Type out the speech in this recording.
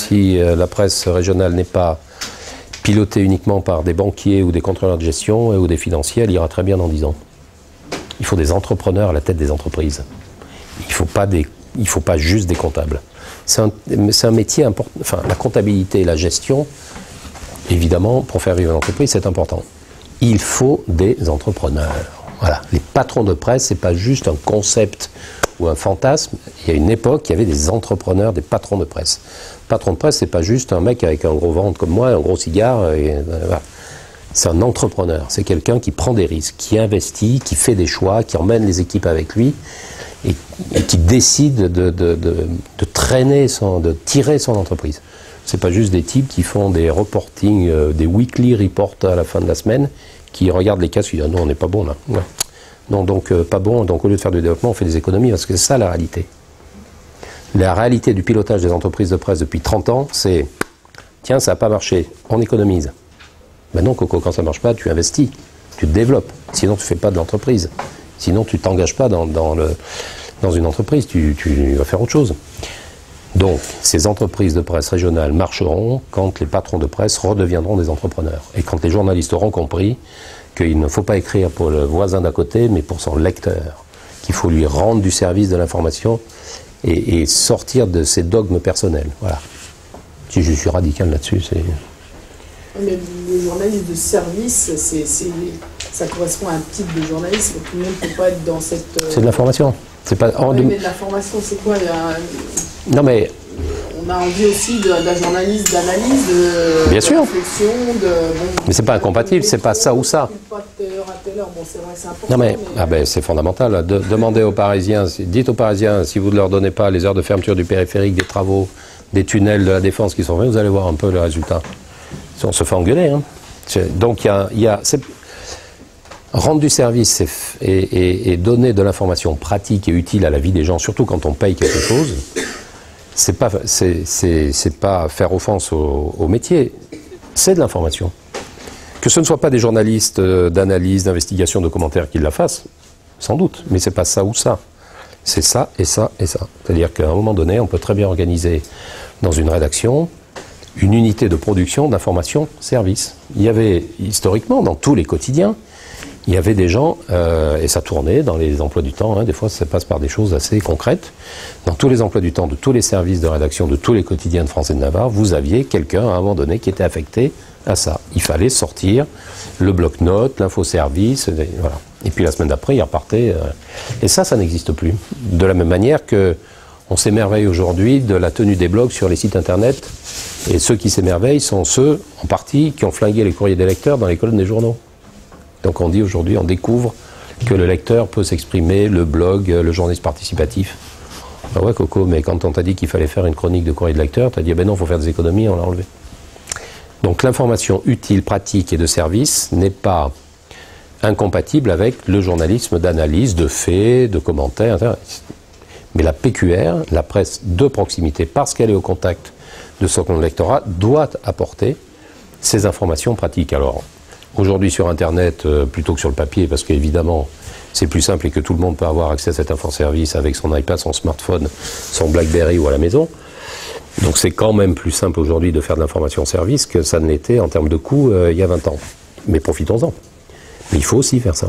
si la presse régionale n'est pas pilotée uniquement par des banquiers ou des contrôleurs de gestion ou des financiers, elle ira très bien dans 10 ans. Il faut des entrepreneurs à la tête des entreprises. Il ne faut pas juste des comptables. C'est un métier important. Enfin, la comptabilité et la gestion, évidemment, pour faire vivre une entreprise, c'est important. Il faut des entrepreneurs. Voilà. Les patrons de presse, ce n'est pas juste un concept ou un fantasme. Il y a une époque, il y avait des entrepreneurs, des patrons de presse. Patron de presse, ce n'est pas juste un mec avec un gros ventre comme moi, un gros cigare. Voilà. C'est un entrepreneur. C'est quelqu'un qui prend des risques, qui investit, qui fait des choix, qui emmène les équipes avec lui et qui décide de traîner, de tirer son entreprise. Ce n'est pas juste des types qui font des reporting, des weekly reports à la fin de la semaine, qui regardent les cas, qui disent ah non, on n'est pas bon là. Ouais. Non, donc pas bon, donc au lieu de faire du développement, on fait des économies, parce que c'est ça la réalité. La réalité du pilotage des entreprises de presse depuis 30 ans, c'est tiens, ça n'a pas marché, on économise. Ben non, Coco, quand ça ne marche pas, tu investis, tu te développes, sinon tu ne fais pas de l'entreprise. Sinon tu ne t'engages pas dans une entreprise, tu vas faire autre chose. Donc, ces entreprises de presse régionales marcheront quand les patrons de presse redeviendront des entrepreneurs. Et quand les journalistes auront compris qu'il ne faut pas écrire pour le voisin d'à côté, mais pour son lecteur. Qu'il faut lui rendre du service de l'information et sortir de ses dogmes personnels. Voilà. Si je suis radical là-dessus, c'est... Mais le journalisme de service, ça correspond à un type de journalisme. Tout le monde ne peut pas être dans cette... C'est de l'information. C'est pas... Oui, mais de l'information, c'est quoi? Non, mais... On a envie aussi d'un journaliste d'analyse, de réflexion, mais c'est pas incompatible, c'est pas ça ou ça. Non mais, c'est fondamental. Demandez aux Parisiens, dites aux Parisiens, si vous ne leur donnez pas les heures de fermeture du périphérique, des travaux, des tunnels de la Défense qui sont faits, vous allez voir un peu le résultat. On se fait engueuler. Hein. Donc rendre du service et donner de l'information pratique et utile à la vie des gens, surtout quand on paye quelque chose, c'est pas faire offense au métier, c'est de l'information. Que ce ne soit pas des journalistes d'analyse, d'investigation, de commentaires qui la fassent, sans doute, mais c'est pas ça ou ça. C'est ça et ça et ça. C'est-à-dire qu'à un moment donné, on peut très bien organiser dans une rédaction une unité de production d'information service. Il y avait historiquement, dans tous les quotidiens, il y avait des gens, et ça tournait dans les emplois du temps, hein, des fois ça passe par des choses assez concrètes, dans tous les emplois du temps de tous les services de rédaction de tous les quotidiens de France et de Navarre, vous aviez quelqu'un à un moment donné qui était affecté à ça. Il fallait sortir le bloc-notes, l'infoservice, voilà. Et puis la semaine d'après, il repartait. Et ça n'existe plus. De la même manière que on s'émerveille aujourd'hui de la tenue des blogs sur les sites internet, et ceux qui s'émerveillent sont ceux, en partie, qui ont flingué les courriers des lecteurs dans les colonnes des journaux. Donc on dit aujourd'hui, on découvre que le lecteur peut s'exprimer, le blog, le journalisme participatif. Ah ouais Coco, mais quand on t'a dit qu'il fallait faire une chronique de courrier de lecteur, t'as dit ben non, il faut faire des économies, on l'a enlevé. Donc l'information utile, pratique et de service n'est pas incompatible avec le journalisme d'analyse, de faits, de commentaires, etc. Mais la PQR, la presse de proximité, parce qu'elle est au contact de son lectorat, doit apporter ces informations pratiques. Alors, aujourd'hui sur Internet, plutôt que sur le papier, parce qu'évidemment, c'est plus simple et que tout le monde peut avoir accès à cet infoservice avec son iPad, son smartphone, son BlackBerry ou à la maison. Donc c'est quand même plus simple aujourd'hui de faire de l'information-service que ça ne l'était en termes de coût il y a 20 ans. Mais profitons-en. Mais il faut aussi faire ça.